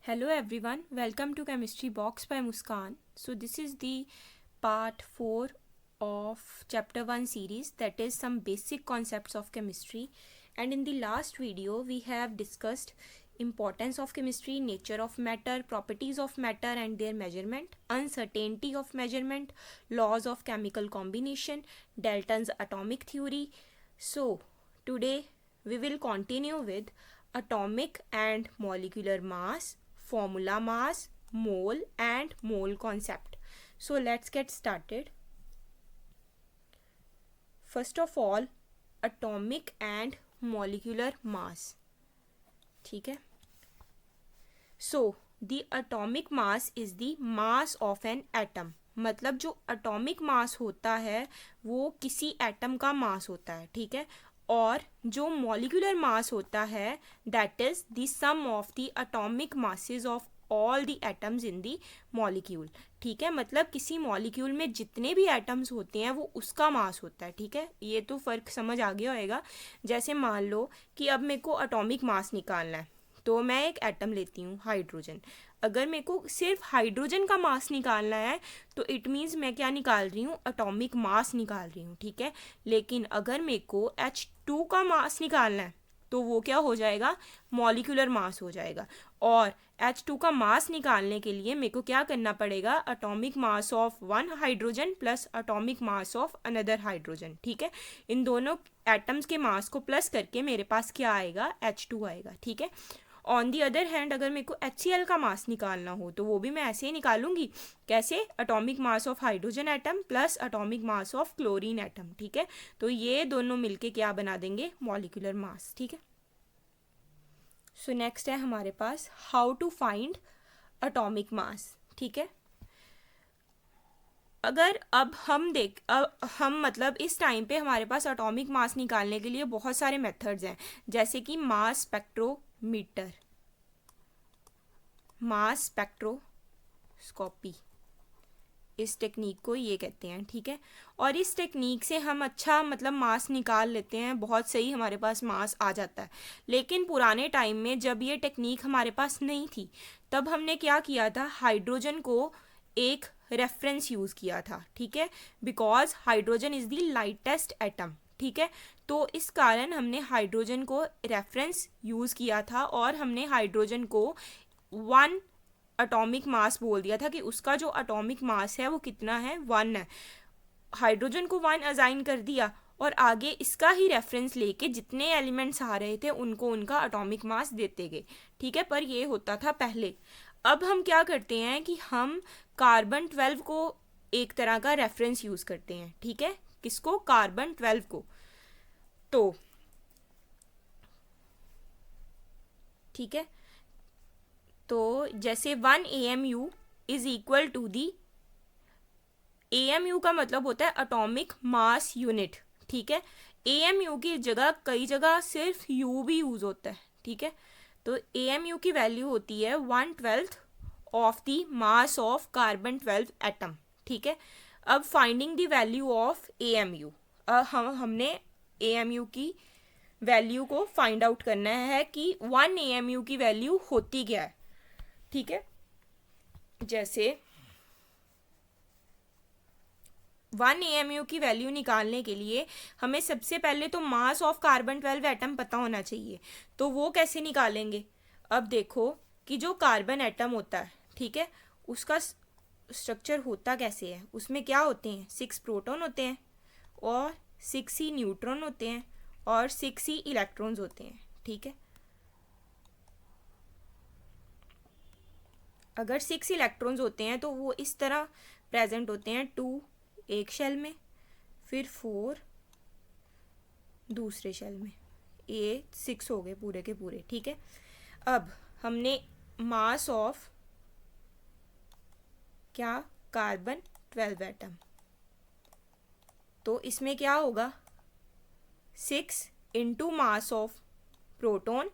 Hello everyone, welcome to Chemistry Box by Muskan. So this is the part 4 of chapter 1 series, that is some basic concepts of chemistry. And in the last video we have discussed importance of chemistry, nature of matter, properties of matter and their measurement, uncertainty of measurement, laws of chemical combination, Dalton's atomic theory. So today we will continue with atomic and molecular mass, formula mass, mole and mole concept. So let's get started. First of all, atomic and molecular mass. ठीक है. So the atomic mass is the mass of an atom. मतलब जो atomic mass होता है वो किसी atom का मास होता है, ठीक है. और जो मॉलिक्यूलर मास होता है that is the sum of the atomic masses of all the atoms in the molecule, ठीक है. मतलब किसी मॉलिक्यूल में जितने भी एटम्स होते हैं वो उसका मास होता है, ठीक है. ये तो फ़र्क समझ आ गया होएगा. जैसे मान लो कि अब मेरे को एटॉमिक मास निकालना है, तो मैं एक एटम लेती हूँ हाइड्रोजन. अगर मेरे को सिर्फ हाइड्रोजन का मास निकालना है तो इट मीन्स मैं क्या निकाल रही हूँ, एटॉमिक मास निकाल रही हूँ, ठीक है. लेकिन अगर मेरे को H2 का मास निकालना है तो वो क्या हो जाएगा, मॉलिक्यूलर मास हो जाएगा. और H2 का मास निकालने के लिए मेरे को क्या करना पड़ेगा, atomic mass of one hydrogen plus atomic mass of another hydrogen, ठीक है. इन दोनों एटम्स के मास को प्लस करके मेरे पास क्या आएगा, H2 आएगा, ठीक है. ऑन दी अदर हैंड अगर मेरे को HCl का मास निकालना हो तो वो भी मैं ऐसे ही निकालूंगी. कैसे, atomic mass of hydrogen atom plus atomic mass of chlorine atom, ठीक है. तो ये दोनों मिलके क्या बना देंगे, मॉलिक्यूलर मास, ठीक है. सो नेक्स्ट है हमारे पास how to find atomic mass, ठीक है. अगर अब हम मतलब इस टाइम पे हमारे पास एटॉमिक मास निकालने के लिए बहुत सारे मेथड्स हैं, जैसे कि मास स्पेक्ट्रोमीटर, मास स्पेक्ट्रोस्कोपी, इस टेक्निक को ये कहते हैं, ठीक है. और इस टेक्निक से हम अच्छा मतलब मास निकाल लेते हैं, बहुत सही हमारे पास मास आ जाता है. लेकिन पुराने टाइम में जब ये टेक्निक हमारे पास नहीं थी तब हमने क्या किया था, हाइड्रोजन को एक रेफरेंस यूज़ किया था, ठीक है. Because hydrogen is the lightest atom, ठीक है. तो इस कारण हमने हाइड्रोजन को रेफरेंस यूज़ किया था और हमने हाइड्रोजन को वन एटॉमिक मास बोल दिया था कि उसका जो एटॉमिक मास है वो कितना है, 1 है. हाइड्रोजन को 1 असाइन कर दिया और आगे इसका ही रेफरेंस लेके जितने एलिमेंट्स आ रहे थे उनको उनका एटॉमिक मास देते गए, ठीक है. पर ये होता था पहले. अब हम क्या करते हैं कि हम कार्बन 12 को एक तरह का रेफरेंस यूज़ करते हैं, ठीक है. किसको, कार्बन 12 को. तो ठीक है, तो जैसे 1 AMU is equal to the, AMU का मतलब होता है एटॉमिक मास यूनिट, ठीक है. AMU की जगह कई जगह सिर्फ U भी यूज़ होता है, ठीक है. तो AMU की वैल्यू होती है 1/12 of the mass of carbon 12 atom, ठीक है. अब finding the value of AMU, हमने AMU की वैल्यू को फाइंड आउट करना है कि 1 AMU की वैल्यू होती क्या है, ठीक है. जैसे 1 AMU की वैल्यू निकालने के लिए हमें सबसे पहले तो मास ऑफ कार्बन 12 एटम पता होना चाहिए. तो वो कैसे निकालेंगे, अब देखो कि जो कार्बन एटम होता है, ठीक है, उसका स्ट्रक्चर होता कैसे है. उसमें क्या होते हैं, 6 प्रोटॉन होते हैं और 6 ही न्यूट्रॉन होते हैं और 6 ही इलेक्ट्रॉन्स होते हैं, ठीक है. अगर 6 इलेक्ट्रॉन्स होते हैं तो वो इस तरह प्रेजेंट होते हैं, 2 एक शेल में, फिर 4 दूसरे शेल में, ये 6 हो गए पूरे के पूरे, ठीक है. अब हमने मास ऑफ क्या, कार्बन 12 एटम, तो इसमें क्या होगा, 6 into mass of proton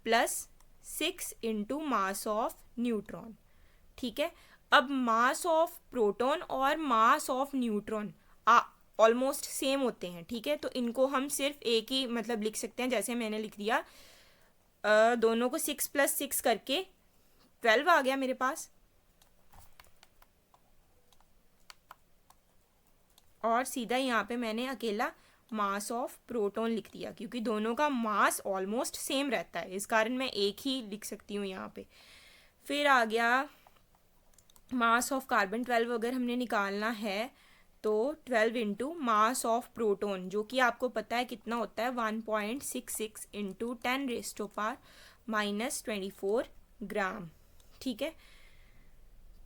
plus 6 into mass of neutron, ठीक है. अब मास ऑफ प्रोटॉन और mass of neutron almost same होते हैं, ठीक है. तो इनको हम सिर्फ एक ही मतलब लिख सकते हैं, जैसे मैंने लिख दिया दोनों को 6 + 6 करके 12 आ गया मेरे पास, और सीधा यहाँ पे मैंने अकेला मास ऑफ प्रोटॉन लिख दिया, क्योंकि दोनों का मास ऑलमोस्ट सेम रहता है, इस कारण मैं एक ही लिख सकती हूँ यहाँ पे। फिर आ गया मास ऑफ कार्बन 12 अगर हमने निकालना है तो 12 इंटू मास ऑफ प्रोटॉन, जो कि आपको पता है कितना होता है, 1.66 इंटू 10⁻⁻24 ग्राम। ठीक है,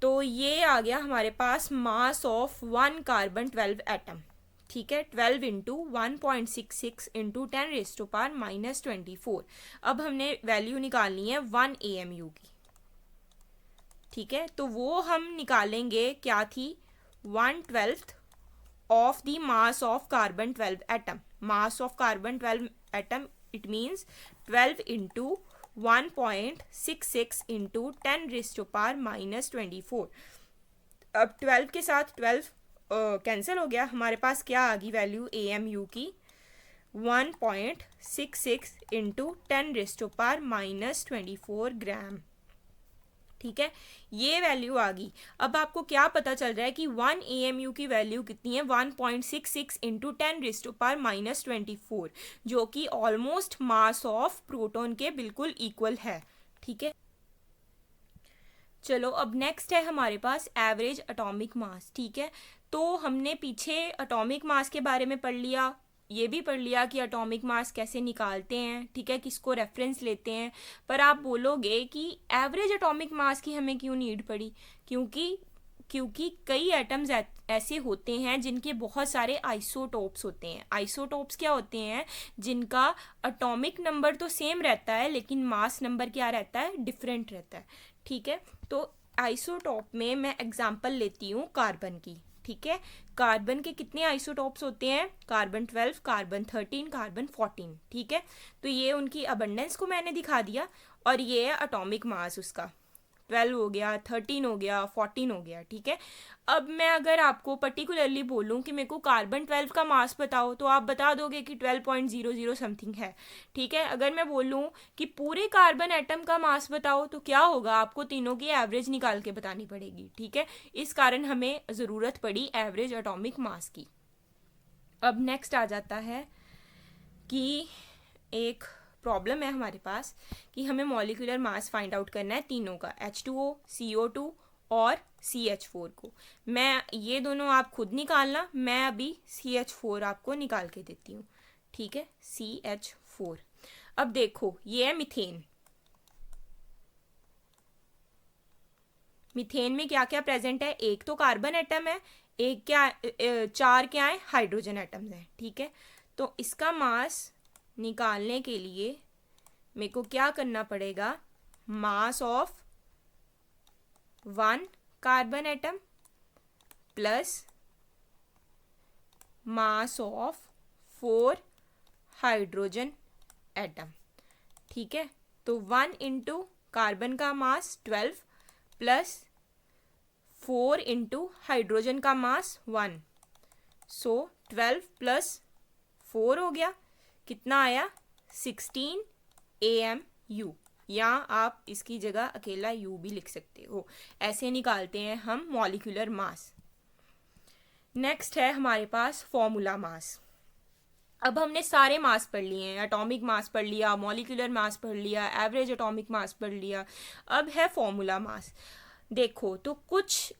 तो ये आ गया हमारे पास मास ऑफ 1 कार्बन 12 एटम। ठीक है, 12 इंटू 1.66 इंटू 10⁻⁻24। अब हमने वैल्यू निकालनी है 1 AMU की। ठीक है, तो वो हम निकालेंगे, क्या थी, 1/12 of the mass of carbon 12 atom. Mass of carbon 12 atom it means 12 into 1.66 into 10⁻⁻24। अब 12 के साथ 12 कैंसिल हो गया, हमारे पास क्या आ गई वैल्यू AMU की, 1.66 इंटू 10⁻⁻24 ग्राम। ठीक है, ये वैल्यू आ गई। अब आपको क्या पता चल रहा है कि 1 AMU की वैल्यू कितनी है, 1.66 इंटू 10⁻⁻24, जो कि ऑलमोस्ट मास ऑफ प्रोटॉन के बिल्कुल इक्वल है। ठीक है, चलो अब नेक्स्ट है हमारे पास एवरेज एटॉमिक मास। ठीक है, तो हमने पीछे एटॉमिक मास के बारे में पढ़ लिया, ये भी पढ़ लिया कि एटॉमिक मास कैसे निकालते हैं, ठीक है, किसको रेफरेंस लेते हैं। पर आप बोलोगे कि एवरेज एटॉमिक मास की हमें क्यों नीड पड़ी, क्योंकि कई एटम्स ऐसे होते हैं जिनके बहुत सारे आइसोटोप्स होते हैं। आइसोटोप्स क्या होते हैं, जिनका एटॉमिक नंबर तो सेम रहता है लेकिन मास नंबर क्या रहता है, डिफरेंट रहता है। ठीक है, तो आइसोटोप में मैं एग्जांपल लेती हूँ कार्बन की। ठीक है, कार्बन के कितने आइसोटोप्स होते हैं, कार्बन 12, कार्बन 13, कार्बन 14। ठीक है, तो ये उनकी अबंडेंस को मैंने दिखा दिया, और ये है एटॉमिक मास उसका, 12 हो गया, 13 हो गया, 14 हो गया। ठीक है, अब मैं अगर आपको पर्टिकुलरली बोलूं कि मेरे को कार्बन 12 का मास बताओ, तो आप बता दोगे कि 12.00 समथिंग है। ठीक है, अगर मैं बोलूं कि पूरे कार्बन एटम का मास बताओ, तो क्या होगा, आपको तीनों की एवरेज निकाल के बतानी पड़ेगी। ठीक है, इस कारण हमें ज़रूरत पड़ी एवरेज एटॉमिक मास की। अब नेक्स्ट आ जाता है कि एक प्रॉब्लम है हमारे पास कि हमें मॉलिक्यूलर मास फाइंड आउट करना है तीनों का, H2O, CO2 और CH4 को। मैं ये दोनों आप खुद निकालना, मैं अभी CH4 आपको निकाल के देती हूँ। ठीक है, CH4। अब देखो, ये है मीथेन। मीथेन में क्या क्या प्रेजेंट है, एक तो कार्बन एटम है, एक क्या, 4 क्या है, हाइड्रोजन एटम्स हैं। ठीक है, तो इसका मास निकालने के लिए मेरे को क्या करना पड़ेगा, mass of 1 carbon atom plus mass of 4 hydrogen atom. ठीक है, तो 1 इंटू कार्बन का मास 12 प्लस 4 इंटू हाइड्रोजन का मास 1, सो 12 प्लस 4 हो गया, कितना आया, 16 AMU, या आप इसकी जगह अकेला U भी लिख सकते हो। ऐसे निकालते हैं हम मॉलिक्यूलर मास। नेक्स्ट है हमारे पास फॉर्मूला मास। अब हमने सारे मास पढ़ लिए हैं, एटॉमिक मास पढ़ लिया, मॉलिक्यूलर मास पढ़ लिया, एवरेज एटॉमिक मास पढ़ लिया, अब है फॉर्मूला मास। देखो, तो कुछ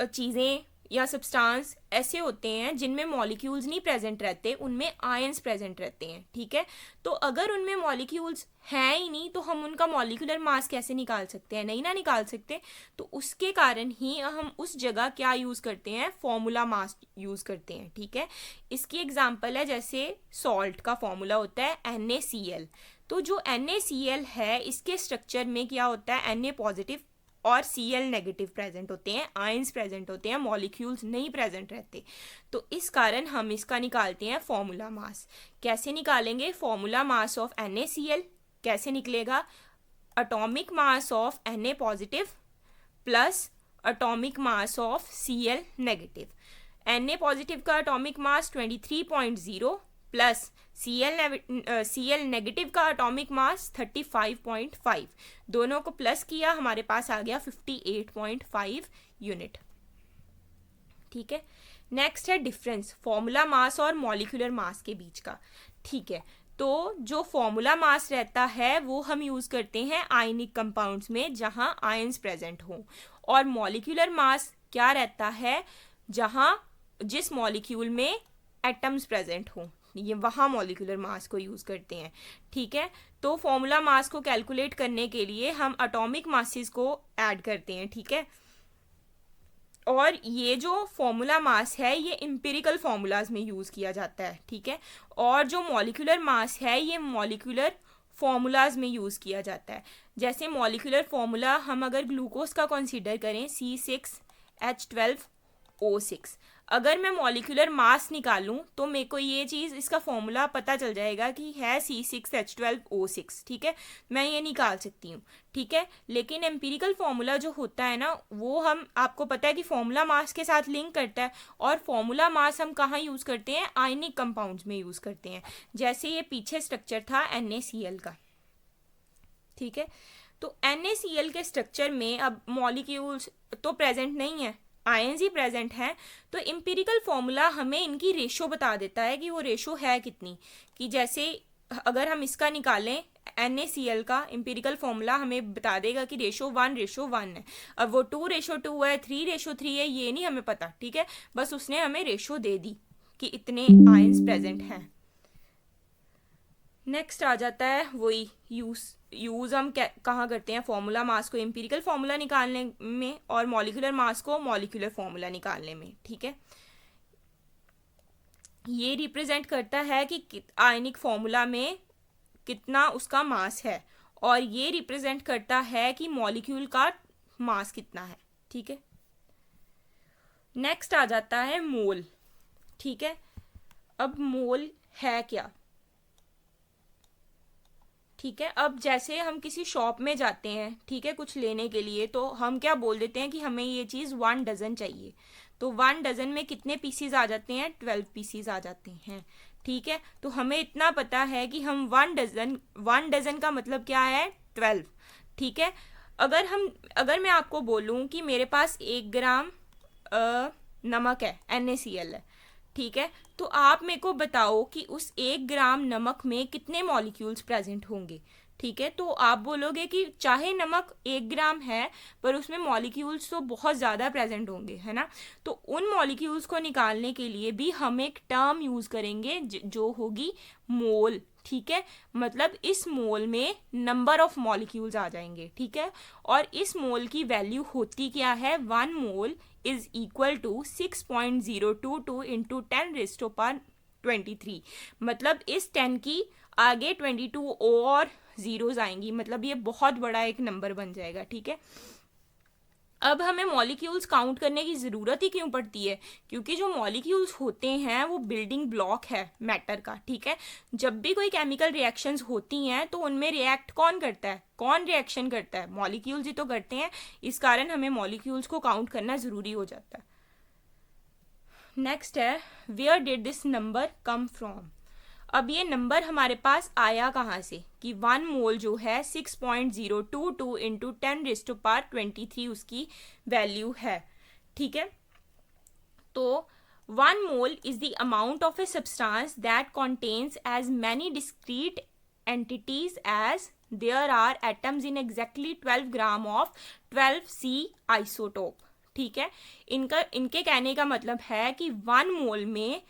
चीज़ें या सब्सटेंस ऐसे होते हैं जिनमें मॉलिक्यूल्स नहीं प्रेजेंट रहते, उनमें आयंस प्रेजेंट रहते हैं। ठीक है, तो अगर उनमें मॉलिक्यूल्स हैं ही नहीं तो हम उनका मॉलिक्यूलर मास कैसे निकाल सकते हैं, नहीं ना निकाल सकते। तो उसके कारण ही हम उस जगह क्या यूज़ करते हैं, फॉर्मूला मास यूज़ करते हैं। ठीक है, इसकी एग्जांपल है, जैसे सॉल्ट का फॉर्मूला होता है NaCl। तो जो NaCl है, इसके स्ट्रक्चर में क्या होता है, Na पॉजिटिव और Cl नेगेटिव प्रेजेंट होते हैं, आयंस प्रेजेंट होते हैं, मॉलिक्यूल्स नहीं प्रेजेंट रहते। तो इस कारण हम इसका निकालते हैं फॉर्मूला मास। कैसे निकालेंगे, फॉर्मूला मास ऑफ NaCl कैसे निकलेगा, atomic mass of Na positive plus atomic mass of Cl negative. Na positive का atomic mass 23.0 plus Cl negative का एटॉमिक मास 35.5, दोनों को प्लस किया हमारे पास आ गया 58.5 यूनिट। ठीक है, नेक्स्ट है डिफरेंस फॉर्मूला मास और मॉलिक्यूलर मास के बीच का। ठीक है, तो जो फॉर्मूला मास रहता है वो हम यूज करते हैं आयनिक कंपाउंड्स में जहां आयंस प्रेजेंट हों, और मॉलिक्यूलर मास क्या रहता है, जहां जिस मॉलिक्यूल में एटम्स प्रेजेंट हों, ये वहाँ मॉलिक्यूलर मास को यूज़ करते हैं। ठीक है, तो फॉर्मूला मास को कैलकुलेट करने के लिए हम एटॉमिक मासेस को ऐड करते हैं। ठीक है, और ये जो फॉर्मूला मास है ये एम्पिरिकल फॉर्मूलाज में यूज़ किया जाता है। ठीक है, और जो मॉलिक्यूलर मास है ये मॉलिक्यूलर फॉर्मूलाज में यूज़ किया जाता है। जैसे मॉलिक्यूलर फॉर्मूला हम अगर ग्लूकोज का कंसीडर करें C6H12O6, अगर मैं मॉलिक्यूलर मास निकालूं तो मेरे को ये चीज़ इसका फॉर्मूला पता चल जाएगा कि है C6H12O6। ठीक है, मैं ये निकाल सकती हूँ। ठीक है, लेकिन एम्पिरिकल फॉर्मूला जो होता है ना वो हम आपको पता है कि फॉर्मूला मास के साथ लिंक करता है, और फॉर्मूला मास हम कहाँ यूज़ करते हैं, आयनिक कंपाउंड्स में यूज़ करते हैं। जैसे ये पीछे स्ट्रक्चर था NaCl का। ठीक है, तो NaCl के स्ट्रक्चर में अब मॉलिक्यूल्स तो प्रेजेंट नहीं है, आयंस ही प्रेजेंट हैं, तो एम्पिरिकल फॉर्मूला हमें इनकी रेशो बता देता है कि वो रेशो है कितनी। कि जैसे अगर हम इसका निकालें NaCl का एम्पिरिकल फॉर्मूला हमें बता देगा कि रेशो 1:1 है। अब वो 2:2 है, 3:3 है, ये नहीं हमें पता। ठीक है, बस उसने हमें रेशो दे दी कि इतने आयंस प्रेजेंट हैं। नेक्स्ट आ जाता है वही यूज़ हम कहाँ करते हैं, फॉर्मूला मास को एम्पिरिकल फॉर्मूला निकालने में और मॉलिक्यूलर मास को मॉलिक्यूलर फॉर्मूला निकालने में। ठीक है, ये रिप्रेजेंट करता है कि आयनिक फॉर्मूला में कितना उसका मास है, और ये रिप्रेजेंट करता है कि मॉलिक्यूल का मास कितना है। ठीक है, नेक्स्ट आ जाता है मोल। ठीक है, अब मोल है क्या। ठीक है, अब जैसे हम किसी शॉप में जाते हैं, ठीक है, कुछ लेने के लिए, तो हम क्या बोल देते हैं कि हमें ये चीज़ 1 डजन चाहिए। तो 1 डजन में कितने पीसीज आ जाते हैं, 12 पीसीज आ जाते हैं। ठीक है, तो हमें इतना पता है कि हम 1 डजन का मतलब क्या है, 12। ठीक है, अगर मैं आपको बोलूँ कि मेरे पास 1 ग्राम नमक है, NaCl है। ठीक है, तो आप मेरे को बताओ कि उस 1 ग्राम नमक में कितने मॉलिक्यूल्स प्रेजेंट होंगे। ठीक है, तो आप बोलोगे कि चाहे नमक 1 ग्राम है पर उसमें मॉलिक्यूल्स तो बहुत ज़्यादा प्रेजेंट होंगे, है ना। तो उन मॉलिक्यूल्स को निकालने के लिए भी हम एक टर्म यूज़ करेंगे जो होगी मोल। ठीक है, मतलब इस मोल में नंबर ऑफ मॉलिक्यूल्स आ जाएंगे। ठीक है, और इस मोल की वैल्यू होती क्या है, 1 mole is equal to 6.022 into 10⁻23। मतलब इस 10 की आगे 22 और जीरोस आएंगी, मतलब ये बहुत बड़ा एक नंबर बन जाएगा। ठीक है, अब हमें मॉलिक्यूल्स काउंट करने की ज़रूरत ही क्यों पड़ती है, क्योंकि जो मॉलिक्यूल्स होते हैं वो बिल्डिंग ब्लॉक है मैटर का। ठीक है, जब भी कोई केमिकल रिएक्शंस होती हैं तो उनमें रिएक्ट कौन करता है, कौन रिएक्शन करता है, मॉलिक्यूल्स ही तो करते हैं। इस कारण हमें मॉलिक्यूल्स को काउंट करना ज़रूरी हो जाता है। नेक्स्ट है where did this number come from. अब ये नंबर हमारे पास आया कहाँ से, कि 1 मोल जो है 6.022 इंटू 10⁻23 उसकी वैल्यू है। ठीक है, तो 1 mole is the amount of a substance that contains as many discrete entities as there are atoms in exactly 12 gram of 12C isotope. ठीक है, इनके कहने का मतलब है कि 1 मोल में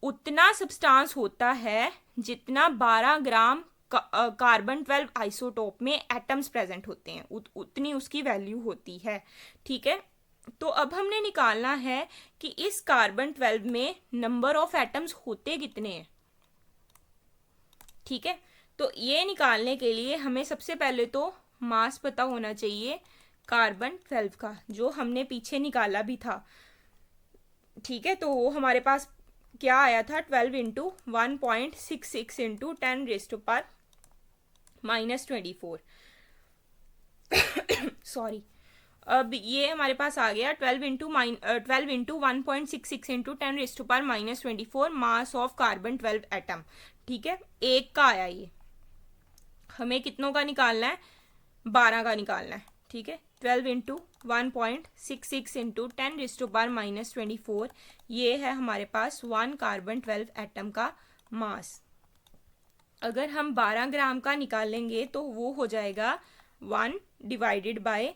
उतना सब्सटेंस होता है जितना 12 ग्राम कार्बन 12 आइसोटोप में एटम्स प्रेजेंट होते हैं, उतनी उसकी वैल्यू होती है। ठीक है, तो अब हमने निकालना है कि इस कार्बन 12 में नंबर ऑफ एटम्स होते कितने हैं। ठीक है, तो ये निकालने के लिए हमें सबसे पहले तो मास पता होना चाहिए कार्बन 12 का, जो हमने पीछे निकाला भी था। ठीक है, तो वो हमारे पास क्या आया था, 12 इंटू 1.66 इंटू 10⁻⁻24 सॉरी। अब ये हमारे पास आ गया 12 into 1.66 into 10⁻⁻24 mass of carbon 12 atom. ठीक है, एक का आया ये, हमें कितनों का निकालना है, 12 का निकालना है। ठीक है, 12 इंटू 1.66 इंटू 10⁻⁻24, ये है हमारे पास 1 कार्बन 12 एटम का मास। अगर हम 12 ग्राम का निकालेंगे तो वो हो जाएगा 1 डिवाइडेड बाय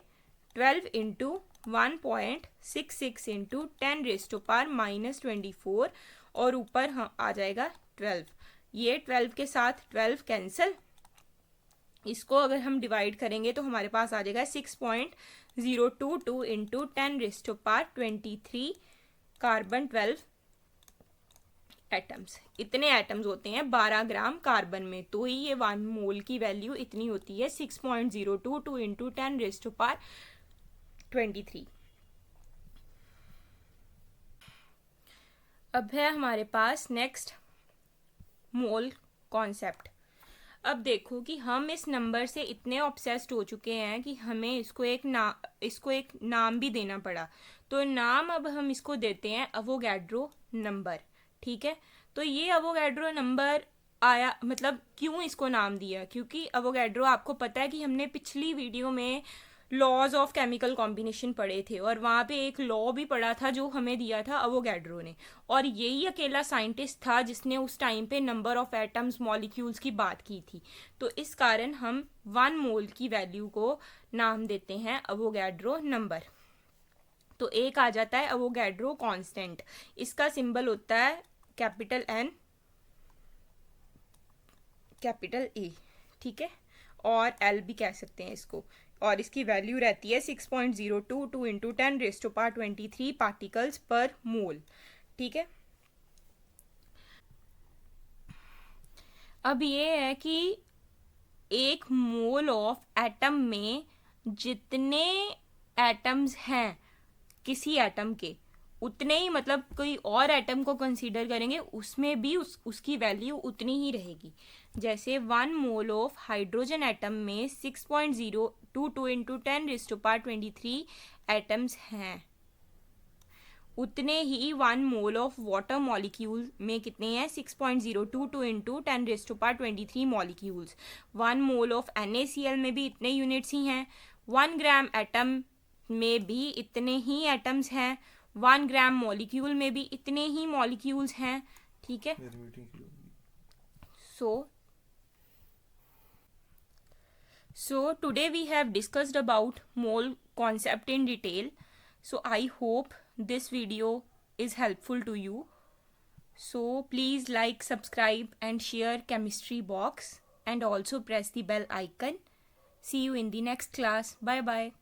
12 इंटू 1.66 इंटू 10⁻⁻24 और ऊपर आ जाएगा 12। ये 12 के साथ 12 कैंसिल, इसको अगर हम डिवाइड करेंगे तो हमारे पास आ जाएगा 6.022 इंटू 10⁻23 कार्बन 12 एटम्स। इतने एटम्स होते हैं 12 ग्राम कार्बन में, तो ही ये 1 मोल की वैल्यू इतनी होती है 6.022 इंटू 10⁻23। अब है हमारे पास नेक्स्ट मोल कॉन्सेप्ट। अब देखो कि हम इस नंबर से इतने ऑब्सेस्ड हो चुके हैं कि हमें इसको एक नाम भी देना पड़ा। तो नाम अब हम इसको देते हैं अवोगैड्रो नंबर। ठीक है, तो ये अवोगैड्रो नंबर आया, मतलब क्यों इसको नाम दिया, क्योंकि अवोगैड्रो, आपको पता है कि हमने पिछली वीडियो में लॉज ऑफ केमिकल कॉम्बिनेशन पढ़े थे और वहाँ पे एक लॉ भी पढ़ा था जो हमें दिया था अवोगैड्रो ने, और यही अकेला साइंटिस्ट था जिसने उस टाइम पे नंबर ऑफ एटम्स मॉलिक्यूल्स की बात की थी। तो इस कारण हम 1 मोल की वैल्यू को नाम देते हैं अवोगैड्रो नंबर। तो एक आ जाता है अवोगैड्रो कांस्टेंट, इसका सिंबल होता है कैपिटल N कैपिटल E। ठीक है, और L भी कह सकते हैं इसको, और इसकी वैल्यू रहती है 6.022 इंटू 10⁻23 पार्टिकल्स पर मोल। ठीक है, अब ये है कि एक मोल ऑफ एटम में जितने एटम्स हैं किसी एटम के, उतने ही, मतलब कोई और एटम को कंसीडर करेंगे उसमें भी उसकी वैल्यू उतनी ही रहेगी। जैसे 1 मोल ऑफ हाइड्रोजन एटम में 6.022 इंटू 10⁻23 एटम्स हैं, उतने ही 1 मोल ऑफ वाटर मॉलिक्यूल में कितने हैं, 6.022 into 10⁻23 molecules. 1 mole of NaCl में भी इतने यूनिट्स ही हैं। 1 ग्राम एटम में भी इतने ही एटम्स हैं। 1 ग्राम मॉलिक्यूल में भी इतने ही मॉलिक्यूल्स हैं। ठीक है, so today we have discussed about mole concept in detail. So I hope this video is helpful to you. So please like, subscribe and share Chemistry Box, and also press the bell icon. See you in the next class. Bye bye.